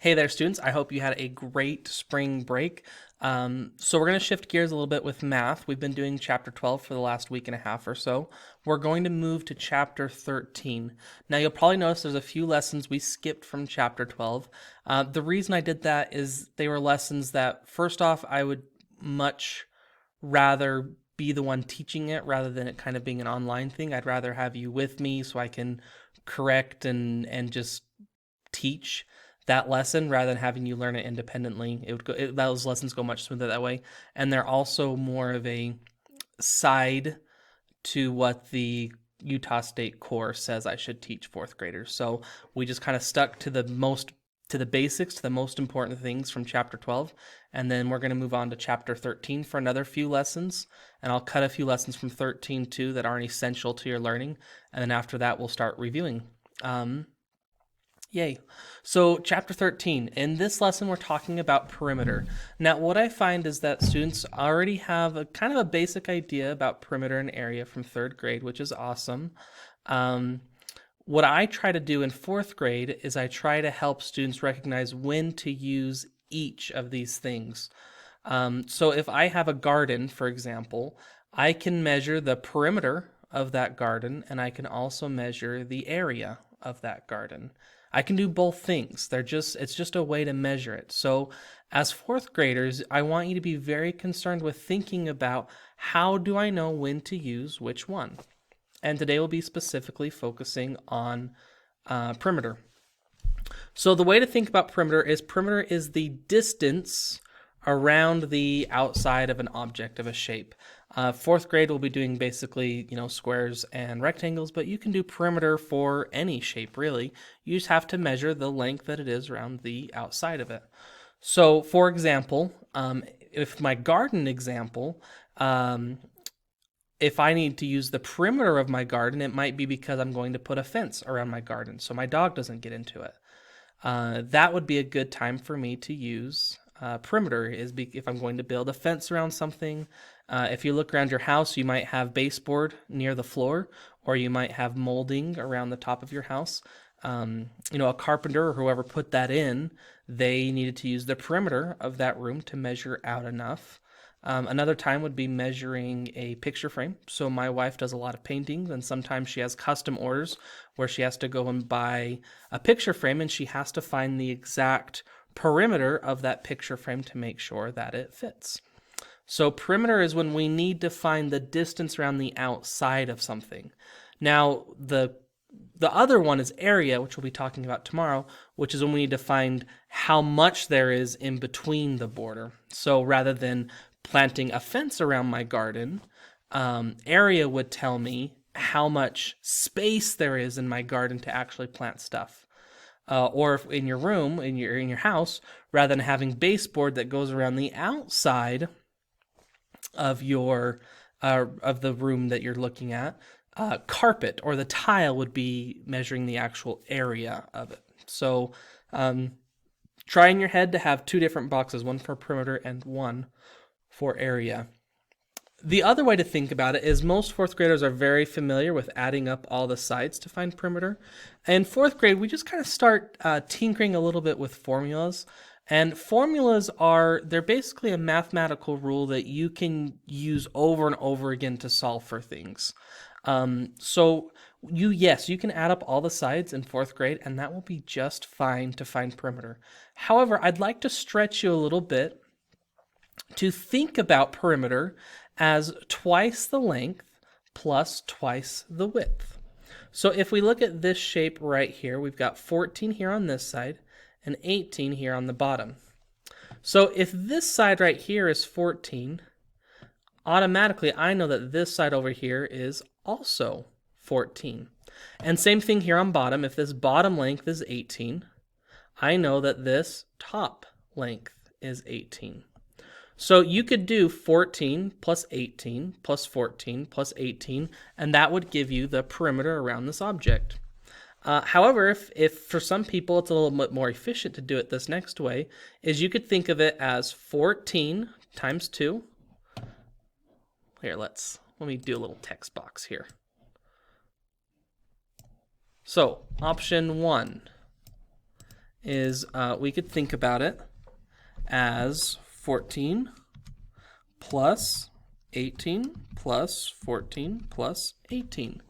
Hey there, students. I hope you had a great spring break. So we're going to shift gears a little bit with math. We've been doing chapter 12 for the last week and a half or so. We're going to move to chapter 13. Now, you'll probably notice there's a few lessons we skipped from chapter 12. The reason I did that is they were lessons that, first off, I would much rather be the one teaching it rather than it kind of being an online thing. I'd rather have you with me so I can correct and just teach that lesson rather than having you learn it independently. Those lessons go much smoother that way, and they're also more of a side to what the Utah State Core says I should teach fourth graders. So we just kind of stuck to the basics, to the most important things from chapter 12, and then we're going to move on to chapter 13 for another few lessons, and I'll cut a few lessons from 13 too that aren't essential to your learning, and then after that we'll start reviewing. Yay. So chapter 13, in this lesson we're talking about perimeter. Now what I find is that students already have a kind of a basic idea about perimeter and area from third grade, which is awesome. What I try to do in fourth grade is I try to help students recognize when to use each of these things. So if I have a garden, for example, I can measure the perimeter of that garden, and I can also measure the area of that garden. I can do both things. It's just a way to measure it. So as fourth graders, I want you to be very concerned with thinking about how do I know when to use which one? And today we'll be specifically focusing on perimeter. So the way to think about perimeter is the distance around the outside of an object, of a shape. Fourth grade will be doing basically, squares and rectangles, but you can do perimeter for any shape, really. You just have to measure the length that it is around the outside of it. So, for example, if my garden example, if I need to use the perimeter of my garden, it might be because I'm going to put a fence around my garden so my dog doesn't get into it. That would be a good time for me to use perimeter if I'm going to build a fence around something. If you look around your house, you might have baseboard near the floor, or you might have molding around the top of your house. A carpenter or whoever put that in, they needed to use the perimeter of that room to measure out enough. Another time would be measuring a picture frame. So my wife does a lot of paintings, and sometimes she has custom orders where she has to go and buy a picture frame, and she has to find the exact perimeter of that picture frame to make sure that it fits. So perimeter is when we need to find the distance around the outside of something. Now, the other one is area, which we'll be talking about tomorrow, which is when we need to find how much there is in between the border. So rather than planting a fence around my garden, area would tell me how much space there is in my garden to actually plant stuff. Or if in your room, in your house, rather than having baseboard that goes around the outside of your of the room that you're looking at, carpet or the tile would be measuring the actual area of it. So try in your head to have two different boxes, one for perimeter and one for area. The other way to think about it is most fourth graders are very familiar with adding up all the sides to find perimeter. In fourth grade, we just kind of start tinkering a little bit with formulas. And formulas they're basically a mathematical rule that you can use over and over again to solve for things. So you can add up all the sides in fourth grade, and that will be just fine to find perimeter. However, I'd like to stretch you a little bit to think about perimeter as twice the length plus twice the width. So if we look at this shape right here, we've got 14 here on this side and 18 here on the bottom. So if this side right here is 14, automatically I know that this side over here is also 14. And same thing here on bottom. If this bottom length is 18, I know that this top length is 18. So you could do 14 plus 18 plus 14 plus 18, and that would give you the perimeter around this object. However, if for some people it's a little bit more efficient to do it this next way, is you could think of it as 14 times 2. Here, let me do a little text box here. So option 1 is we could think about it as 14 plus 18 plus 14 plus 18.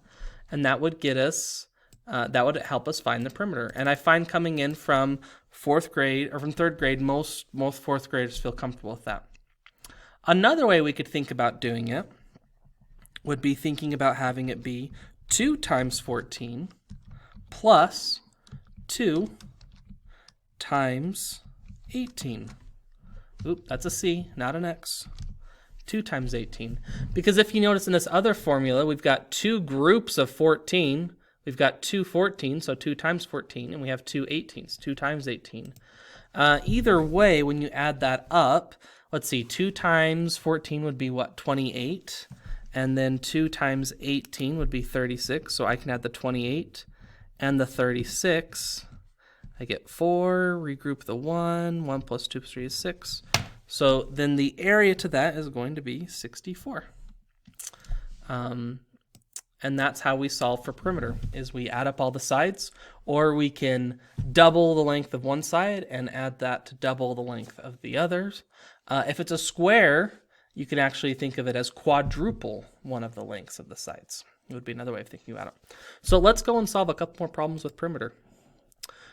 And that would get us, that would help us find the perimeter. And I find coming in from fourth grade or from third grade, most fourth graders feel comfortable with that. Another way we could think about doing it would be thinking about having it be 2 times 14 plus 2 times 18. Oop, that's a C, not an X. 2 times 18. Because if you notice in this other formula, we've got two groups of 14. We've got two 14, so 2 times 14, and we have two 18s, 2 times 18. Either way, when you add that up, let's see, 2 times 14 would be what, 28? And then 2 times 18 would be 36, so I can add the 28 and the 36. I get 4, regroup the 1, 1 plus 2 plus 3 is 6. So then the area to that is going to be 64. And that's how we solve for perimeter, is we add up all the sides, or we can double the length of one side and add that to double the length of the others. If it's a square, you can actually think of it as quadruple one of the lengths of the sides. It would be another way of thinking about it. So let's go and solve a couple more problems with perimeter.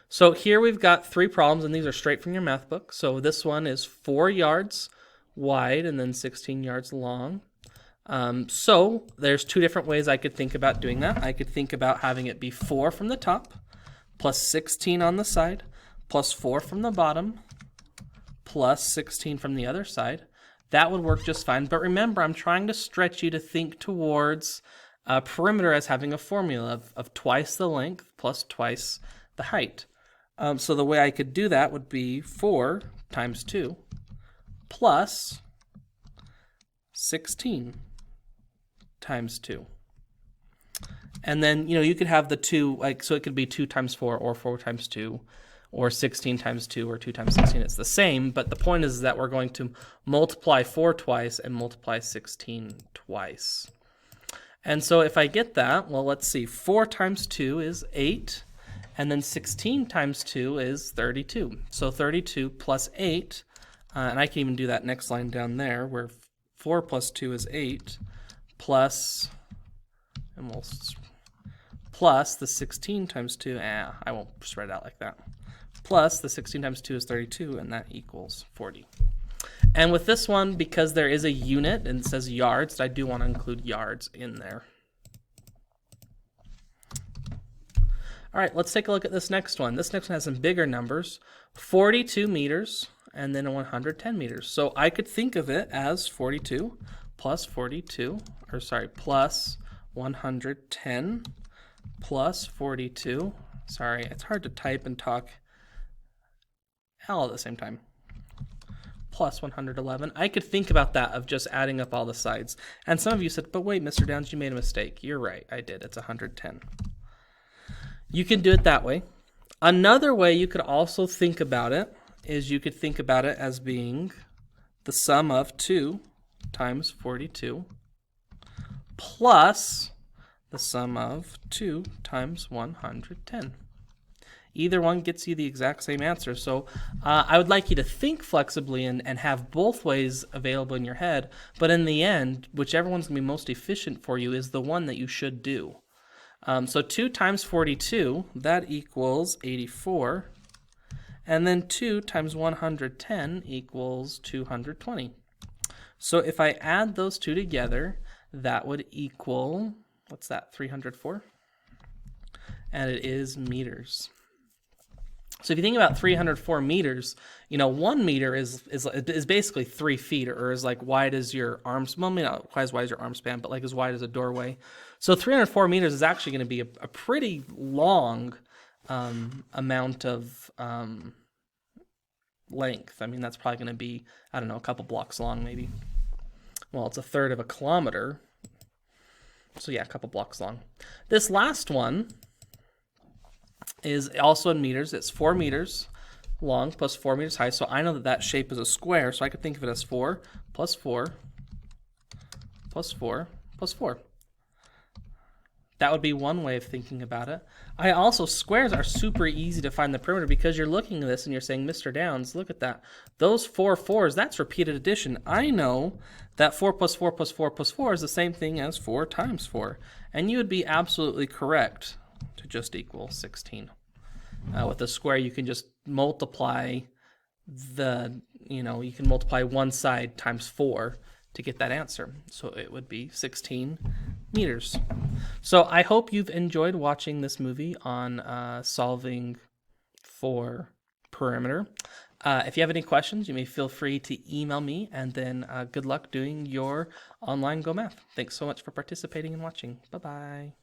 So here we've got 3 problems, and these are straight from your math book. So this one is 4 yards wide and then 16 yards long. So there's 2 different ways I could think about doing that. I could think about having it be 4 from the top, plus 16 on the side, plus 4 from the bottom, plus 16 from the other side. That would work just fine. But remember, I'm trying to stretch you to think towards perimeter as having a formula of twice the length plus twice the height. So the way I could do that would be 4 times 2 plus 16 times 2. And then, you could have the 2, so it could be 2 times 4 or 4 times 2 or 16 times 2 or 2 times 16. It's the same, but the point is that we're going to multiply 4 twice and multiply 16 twice. And so if I get that, well, let's see, 4 times 2 is 8. And then 16 times 2 is 32. So 32 plus 8, and I can even do that next line down there, where 4 plus 2 is 8, plus the 16 times 2, I won't spread it out like that, plus the 16 times 2 is 32, and that equals 40. And with this one, because there is a unit, and it says yards, I do want to include yards in there. All right, let's take a look at this next one. This next one has some bigger numbers, 42 meters and then 110 meters. So I could think of it as 42 plus 110 plus 42. Sorry, it's hard to type and talk all at the same time. Plus 111. I could think about that of just adding up all the sides. And some of you said, but wait, Mr. Downs, you made a mistake. You're right, I did. It's 110. You can do it that way. Another way you could also think about it is you could think about it as being the sum of 2 times 42 plus the sum of 2 times 110. Either one gets you the exact same answer. So I would like you to think flexibly and have both ways available in your head, but in the end, whichever one's going to be most efficient for you is the one that you should do. So 2 times 42, that equals 84. And then 2 times 110 equals 220. So if I add those two together, that would equal, what's that, 304? And it is meters. So if you think about 304 meters, 1 meter is basically 3 feet, or is like wide as your arms. Well, maybe not quite as wide as your arm span, but like as wide as a doorway. So 304 meters is actually going to be a pretty long amount of length. I mean, that's probably going to be, I don't know, a couple blocks long maybe. Well, it's a third of a kilometer. So yeah, a couple blocks long. This last one is also in meters. It's 4 meters long plus 4 meters high. So I know that that shape is a square, so I could think of it as 4 plus 4 plus 4 plus 4. That would be one way of thinking about it. Squares are super easy to find the perimeter because you're looking at this and you're saying, Mr. Downs, look at that. Those 4 4s, that's repeated addition. I know that 4 plus 4 plus 4 plus 4 is the same thing as 4 times 4. And you would be absolutely correct to just equal 16. With a square, you can just multiply you can multiply one side times 4 to get that answer. So it would be 16 meters. So I hope you've enjoyed watching this movie on solving for perimeter. If you have any questions, you may feel free to email me, and then good luck doing your online Go Math. Thanks so much for participating and watching. Bye-bye.